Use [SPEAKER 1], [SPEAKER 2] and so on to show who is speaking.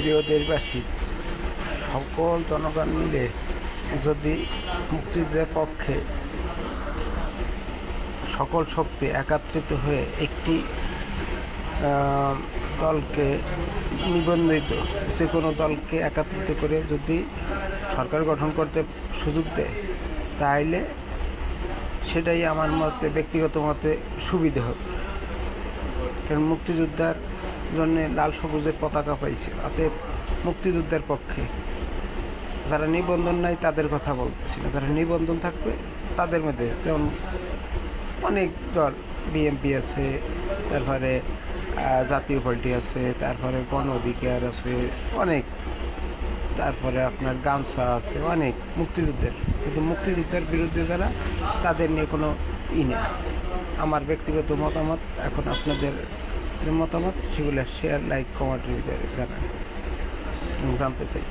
[SPEAKER 1] প্রিয় দেশবাসী, সকল জনগণ মিলে যদি মুক্তিযুদ্ধের পক্ষে সকল শক্তি একত্রিত হয়ে একটি দলকে নিবন্ধিত যে কোনো দলকে একত্রিত করে যদি সরকার গঠন করতে সুযোগ দেয়, তাহলে সেটাই আমার মতে, ব্যক্তিগত মতে সুবিধে হবে। কারণ মুক্তিযোদ্ধার জন্য লাল সবুজের পতাকা পাইছে, অতএব মুক্তিযুদ্ধের পক্ষে। যারা নিবন্ধন নাই তাদের কথা বলতেছি না, যারা নিবন্ধন থাকবে তাদের মধ্যে যেমন অনেক দল, বিএনপি আছে, তারপরে জাতীয় পার্টি আছে, তারপরে গণ অধিকার আছে অনেক, তারপরে আপনার গামছা আছে অনেক মুক্তিযুদ্ধের, কিন্তু মুক্তিযুদ্ধের বিরুদ্ধে যারা, তাদের নিয়ে কোনো নেই। আমার ব্যক্তিগত মতামত, এখন আপনাদের মতামত সেগুলো শেয়ার, লাইক, কমেন্টের ভিতরে জানান, জানতে চাই।